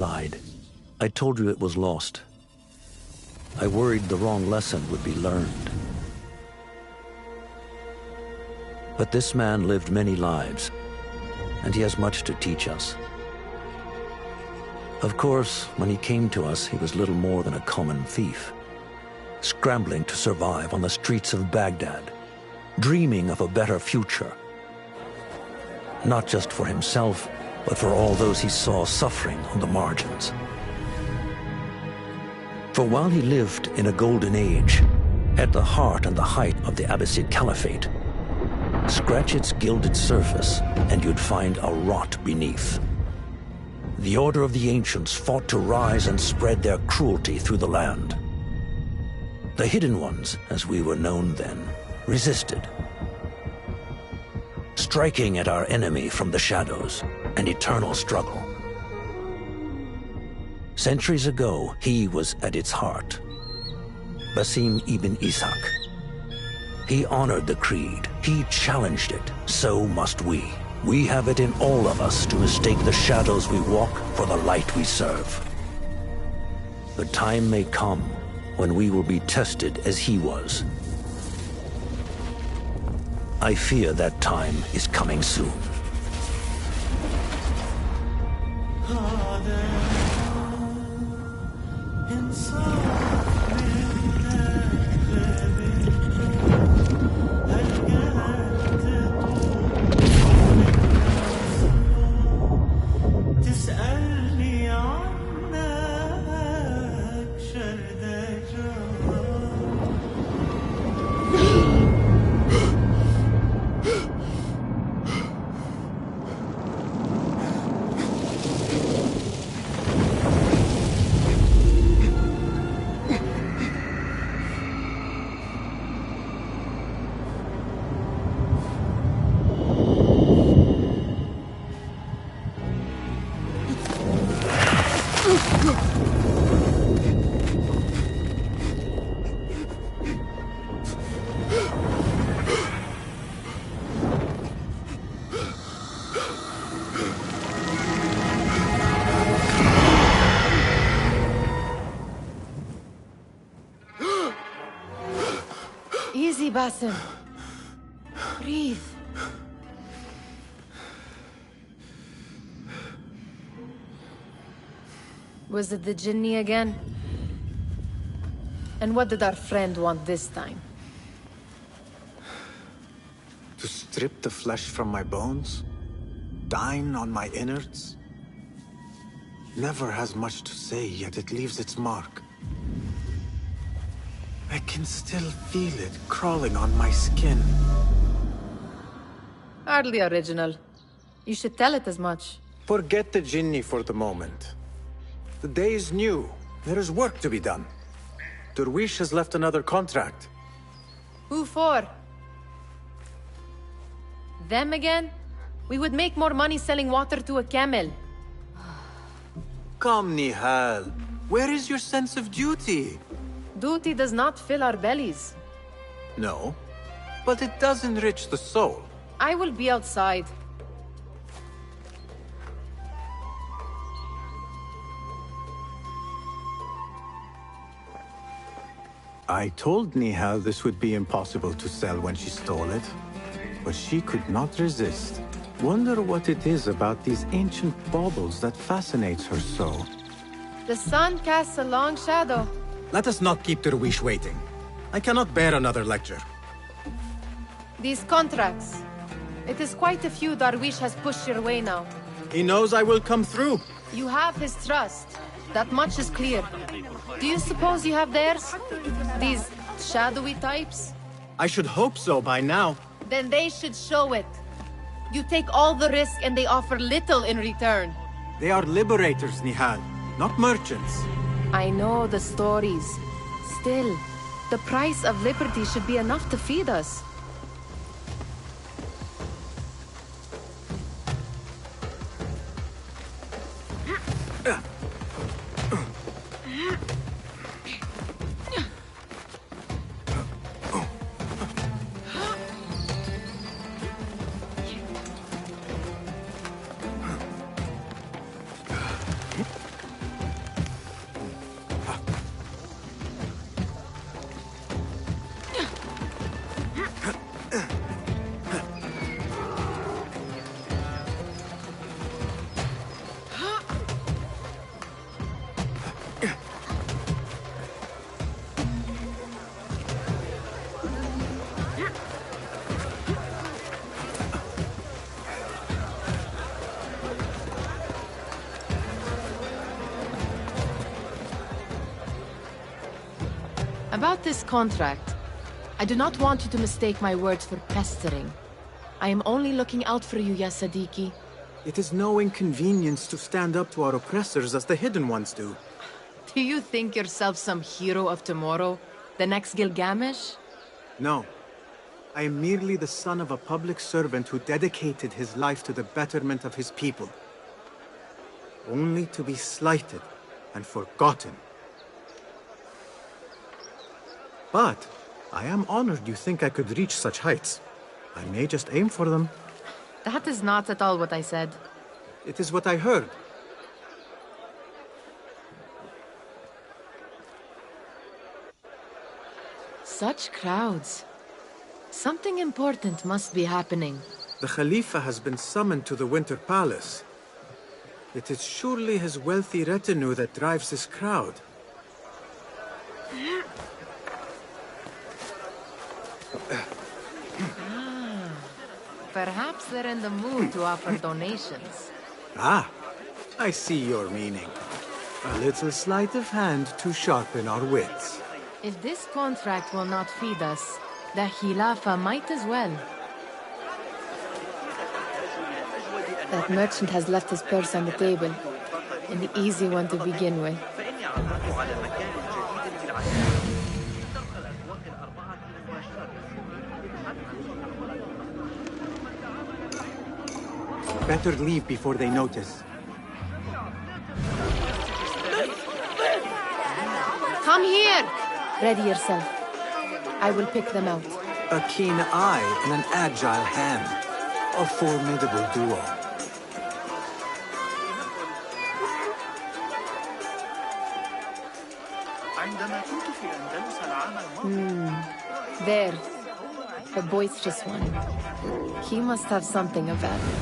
lied. I told you it was lost. I worried the wrong lesson would be learned. But this man lived many lives, and he has much to teach us. Of course, when he came to us, he was little more than a common thief, scrambling to survive on the streets of Baghdad, dreaming of a better future. Not just for himself, but for all those he saw suffering on the margins. For while he lived in a golden age, at the heart and the height of the Abbasid Caliphate, scratch its gilded surface and you'd find a rot beneath. The Order of the Ancients fought to rise and spread their cruelty through the land. The Hidden Ones, as we were known then, resisted, striking at our enemy from the shadows, an eternal struggle. Centuries ago, he was at its heart, Basim ibn Ishaq. He honored the creed, he challenged it, so must we. We have it in all of us to mistake the shadows we walk for the light we serve. The time may come when we will be tested as he was. I fear that time is coming soon. Easy, Basim. Breathe. Was it the Jinni again? And what did our friend want this time? To strip the flesh from my bones? Dine on my innards? Never has much to say, yet it leaves its mark. I can still feel it crawling on my skin. Hardly original. You should tell it as much. Forget the Jinni for the moment. The day is new. There is work to be done. Derwish has left another contract. Who for? Them again? We would make more money selling water to a camel. Come, Nihal. Where is your sense of duty? Duty does not fill our bellies. No, but it does enrich the soul. I will be outside. I told Nihal this would be impossible to sell when she stole it, but she could not resist. Wonder what it is about these ancient baubles that fascinates her so. The sun casts a long shadow. Let us not keep Derwish waiting. I cannot bear another lecture. These contracts. It is quite a few Darwish has pushed your way now. He knows I will come through. You have his trust. That much is clear. Do you suppose you have theirs? These shadowy types? I should hope so by now. Then they should show it. You take all the risk and they offer little in return. They are liberators, Nihal, not merchants. I know the stories. Still, the price of liberty should be enough to feed us. About this contract, I do not want you to mistake my words for pestering. I am only looking out for you, ya Sadiki. It is no inconvenience to stand up to our oppressors as the Hidden Ones do. Do you think yourself some hero of tomorrow? The next Gilgamesh? No. I am merely the son of a public servant who dedicated his life to the betterment of his people. Only to be slighted and forgotten. But I am honored you think I could reach such heights. I may just aim for them. That is not at all what I said. It is what I heard. Such crowds. Something important must be happening. The Khalifa has been summoned to the Winter Palace. It is surely his wealthy retinue that drives this crowd. Perhaps they're in the mood to offer donations. Ah, I see your meaning. A little sleight of hand to sharpen our wits. If this contract will not feed us, the Khilafa might as well. That merchant has left his purse on the table. An easy one to begin with. Better leave before they notice. Come here! Ready yourself. I will pick them out. A keen eye and an agile hand. A formidable duo. There. The boisterous one. He must have something of value.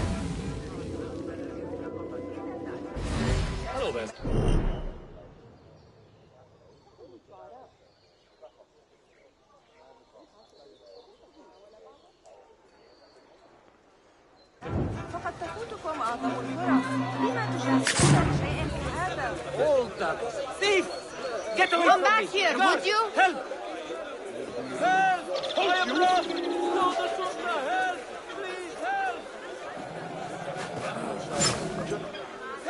فقد تفوتكم أعظم الفرص. لما تجازفون بشيء كهذا؟ Hold up! Thief! Get away Come from back me! here, Guard! would you? Help! Help! I am lost! No, the Shukra! Help! Please, help!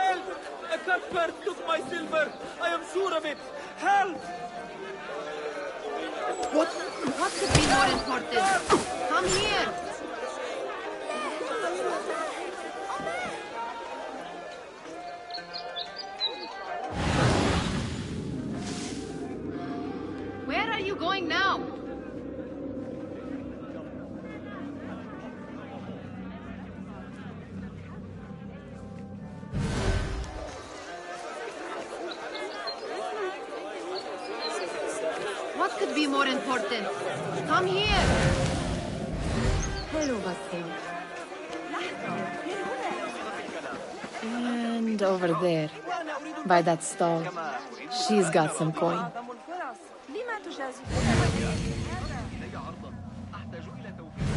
Help! A cutpurse took my silver! I am sure of it! Help! What could be more important? Come here! Where are you going now? What could be more important? Come here! Hello, Basil. And over there, by that stall, she's got some coin. أعظم الفرص. لما تجازفون بشيء كهذا؟ أحتاج إلى توفير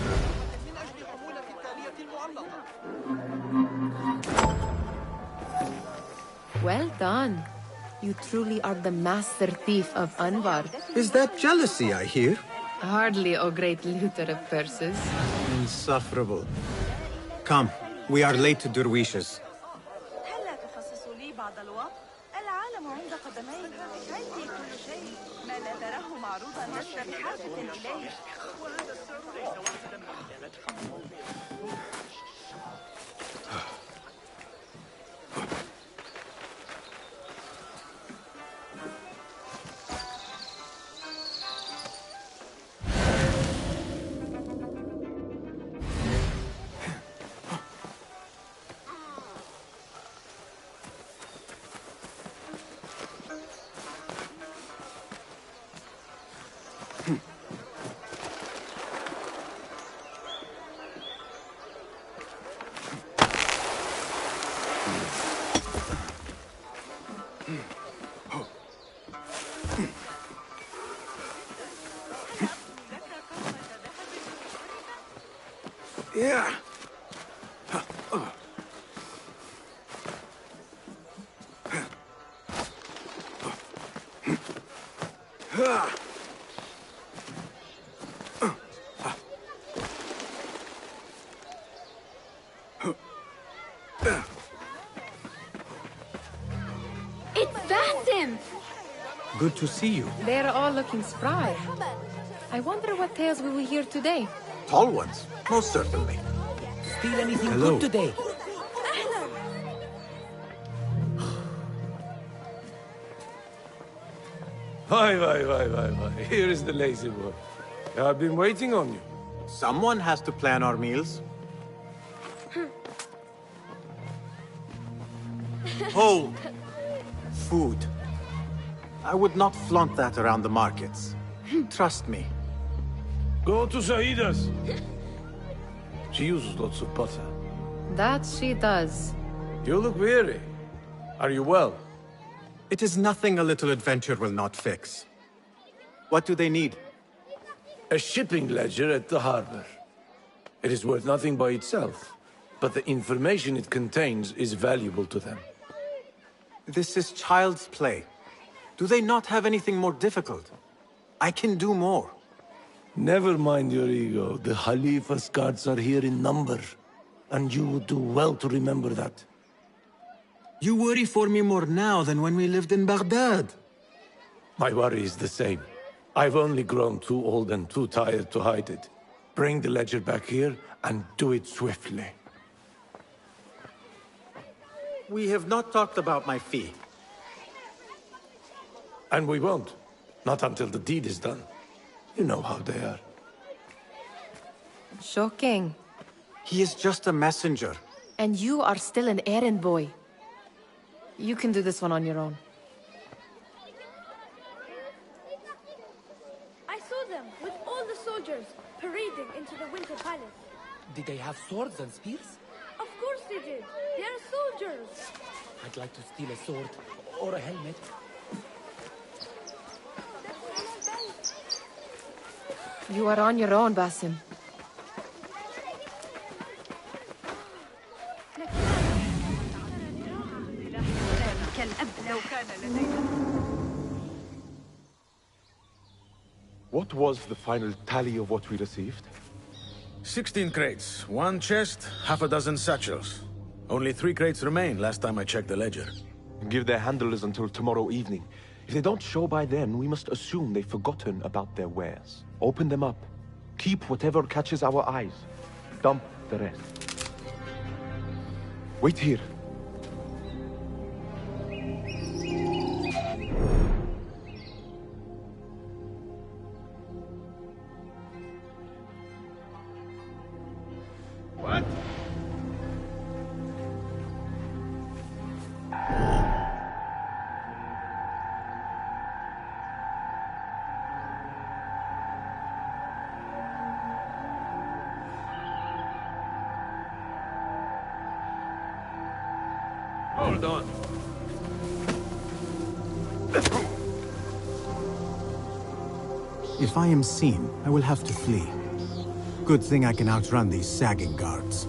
من أجل حمولة التالية المعلقة. Well done. You truly are the master thief of Anbar. Is that jealousy I hear? Hardly, O great looter of purses. Insufferable. Come, we are late to Derwishes. هل لا تخصصوا لي بعض الوقت؟ العالم عند قدمي. عندي كل شيء. ما لا تراه معروضا لست بحاجة إليه. وهذا السعر ليس واحدا من Yeah. him. Good to see you. They're all looking spry. I wonder what tales we will hear today. Tall ones, most certainly. Steal anything Hello. good today? Why. Here is the lazy boy. I've been waiting on you. Someone has to plan our meals. Hold. Food. I would not flaunt that around the markets. Trust me. Go to Saida's. She uses lots of butter. That she does. You look weary. Are you well? It is nothing a little adventure will not fix. What do they need? A shipping ledger at the harbor. It is worth nothing by itself, but the information it contains is valuable to them. This is child's play. Do they not have anything more difficult? I can do more. Never mind your ego. The Khalifa's guards are here in number, and you would do well to remember that. You worry for me more now than when we lived in Baghdad. My worry is the same. I've only grown too old and too tired to hide it. Bring the ledger back here, and do it swiftly. We have not talked about my fee. And we won't. Not until the deed is done. You know how they are. Shocking. He is just a messenger. And you are still an errand boy. You can do this one on your own. I saw them with all the soldiers parading into the Winter Palace. Did they have swords and spears? Of course they did. They are soldiers. I'd like to steal a sword or a helmet. You are on your own, Basim. What was the final tally of what we received? 16 crates, 1 chest, half a dozen satchels. Only 3 crates remain last time I checked the ledger. Give their handlers until tomorrow evening. If they don't show by then, we must assume they've forgotten about their wares. Open them up. Keep whatever catches our eyes. Dump the rest. Wait here. What? Hold on. If I am seen, I will have to flee. Good thing I can outrun these sagging guards.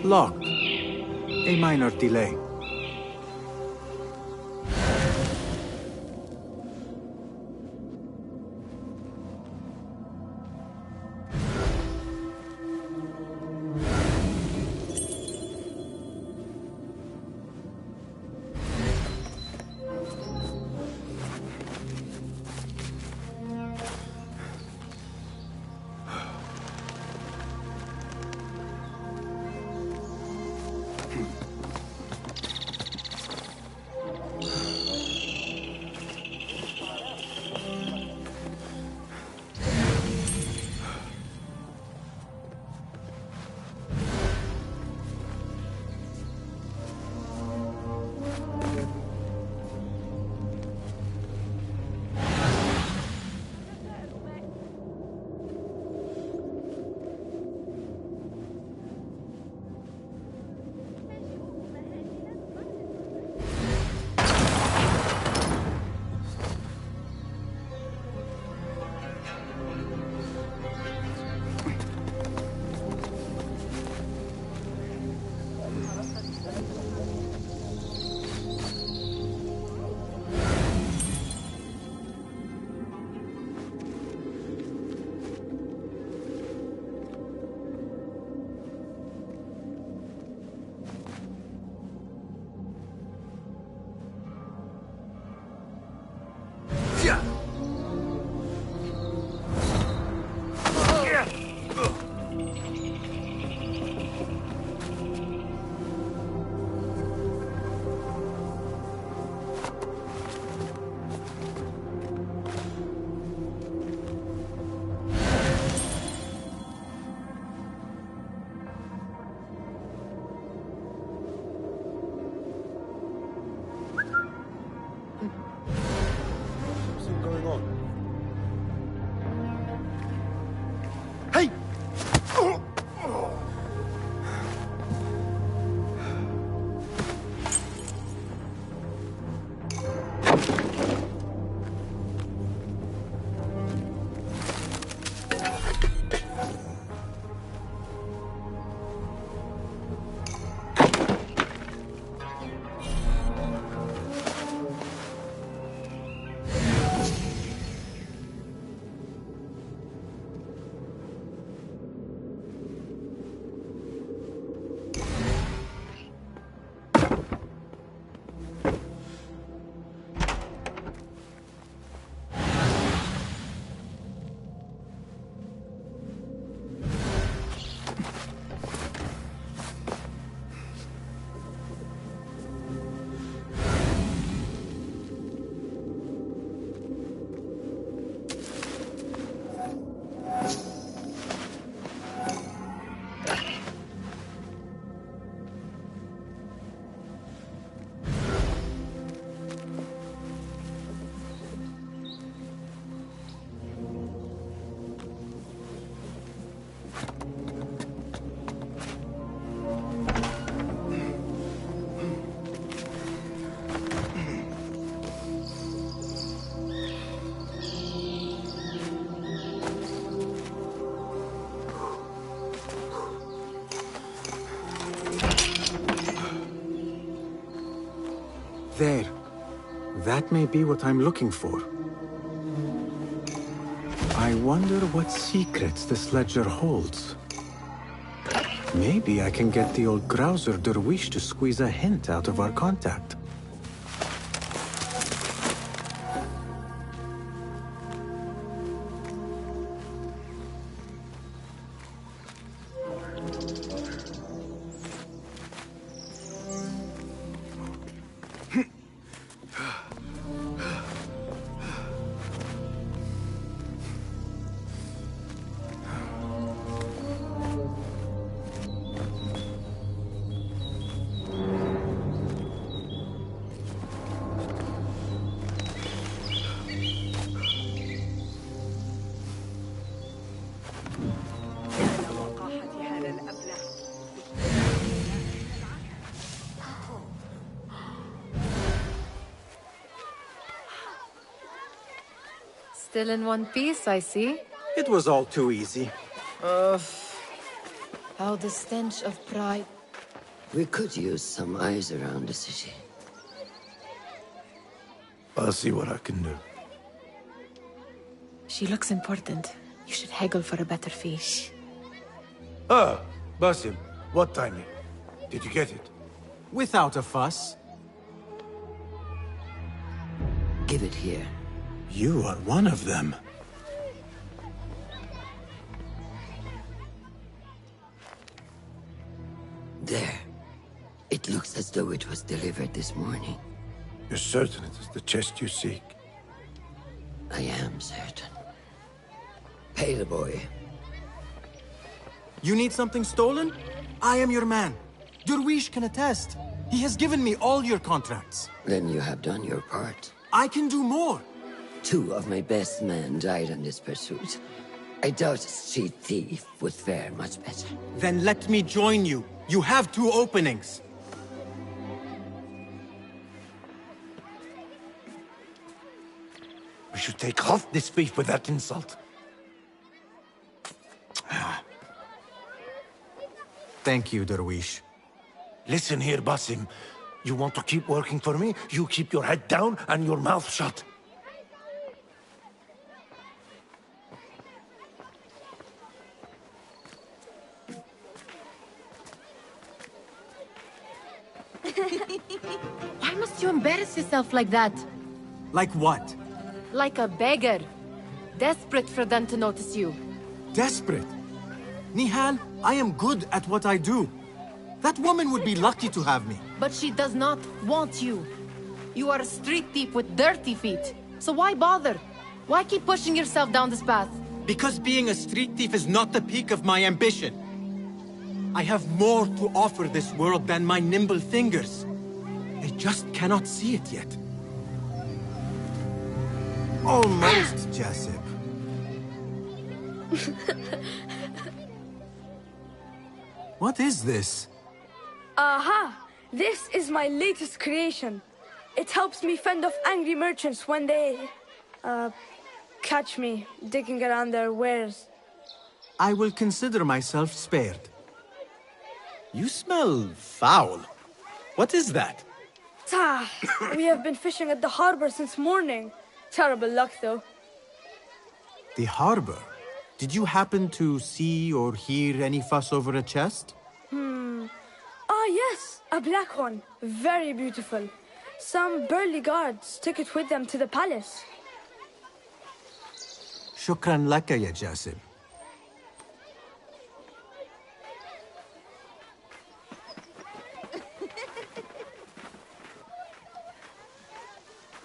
Locked. A minor delay. There. That may be what I'm looking for. I wonder what secrets this ledger holds. Maybe I can get the old grouser Derwish to squeeze a hint out of our contact. Still in one piece, I see. It was all too easy. How the stench of pride. We could use some eyes around the city. I'll see what I can do. She looks important. You should haggle for a better fee. Ah, Basim, what timing? Did you get it? Without a fuss. Give it here. You are one of them. There. It looks as though it was delivered this morning. You're certain it is the chest you seek? I am certain. Pay the boy. You need something stolen? I am your man. Derwish can attest. He has given me all your contracts. Then you have done your part. I can do more. 2 of my best men died in this pursuit. I doubt a street thief would fare much better. Then let me join you. You have 2 openings. We should take half this beef with that insult. Thank you, Derwish. Listen here, Basim. You want to keep working for me? You keep your head down and your mouth shut. Why must you embarrass yourself like that? Like what? Like a beggar. Desperate for them to notice you. Desperate? Nihal, I am good at what I do. That woman would be lucky to have me. But she does not want you. You are a street thief with dirty feet. So why bother? Why keep pushing yourself down this path? Because being a street thief is not the peak of my ambition. I have more to offer this world than my nimble fingers. They just cannot see it yet. Almost, Jessup. What is this? Aha! This is my latest creation. It helps me fend off angry merchants when they... catch me digging around their wares. I will consider myself spared. You smell foul. What is that? We have been fishing at the harbor since morning. Terrible luck, though. The harbor? Did you happen to see or hear any fuss over a chest? Yes, a black one. Very beautiful. Some burly guards took it with them to the palace. Shukran laka, ya Jasib.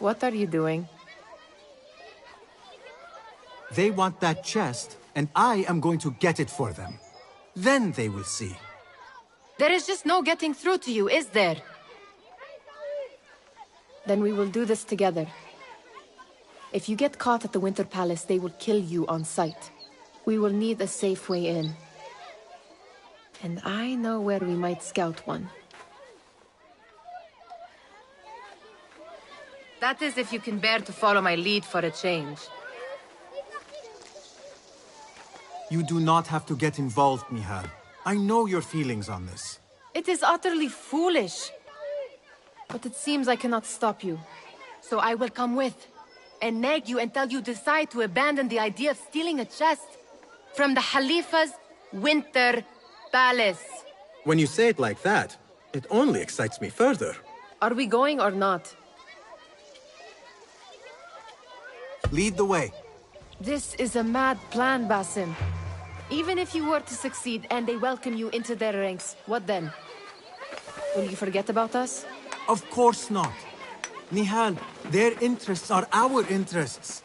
What are you doing? They want that chest, and I am going to get it for them. Then they will see. There is just no getting through to you, is there? Then we will do this together. If you get caught at the Winter Palace, they will kill you on sight. We will need a safe way in. And I know where we might scout one. That is if you can bear to follow my lead for a change. You do not have to get involved, Mihal. I know your feelings on this. It is utterly foolish. But it seems I cannot stop you. So I will come with, and nag you until you decide to abandon the idea of stealing a chest from the Khalifa's Winter Palace. When you say it like that, it only excites me further. Are we going or not? Lead the way. This is a mad plan, Basim. Even if you were to succeed and they welcome you into their ranks, what then? Will you forget about us? Of course not. Nihal, their interests are our interests.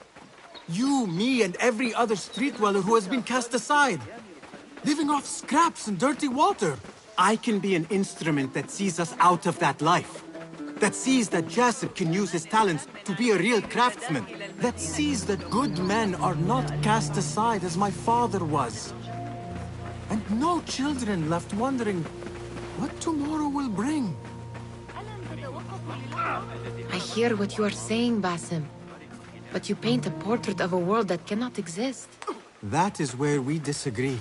You, me, and every other street dweller who has been cast aside. Living off scraps and dirty water. I can be an instrument that sees us out of that life. That sees that Jasip can use his talents to be a real craftsman. That sees that good men are not cast aside as my father was. And no children left wondering what tomorrow will bring. I hear what you are saying, Basim. But you paint a portrait of a world that cannot exist. That is where we disagree.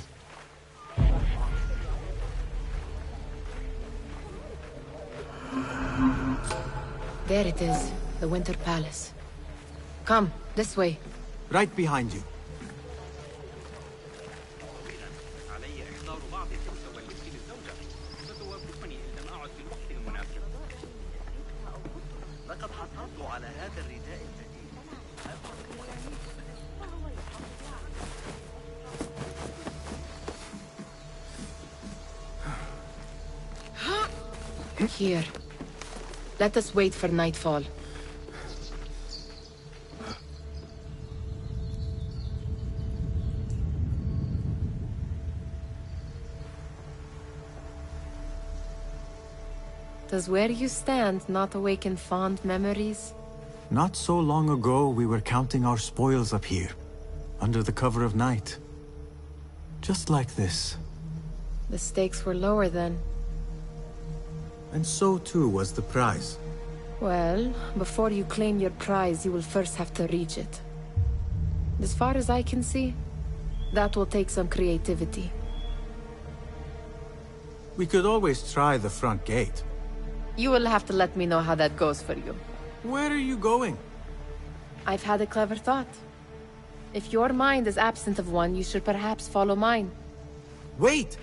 There it is, the Winter Palace. Come, this way. Right behind you. Here. Let us wait for nightfall. Does where you stand not awaken fond memories? Not so long ago, we were counting our spoils up here, under the cover of night. Just like this. The stakes were lower then. And so too was the prize. Well, before you claim your prize, you will first have to reach it. As far as I can see, that will take some creativity. We could always try the front gate. You will have to let me know how that goes for you. Where are you going? I've had a clever thought. If your mind is absent of one, you should perhaps follow mine. Wait!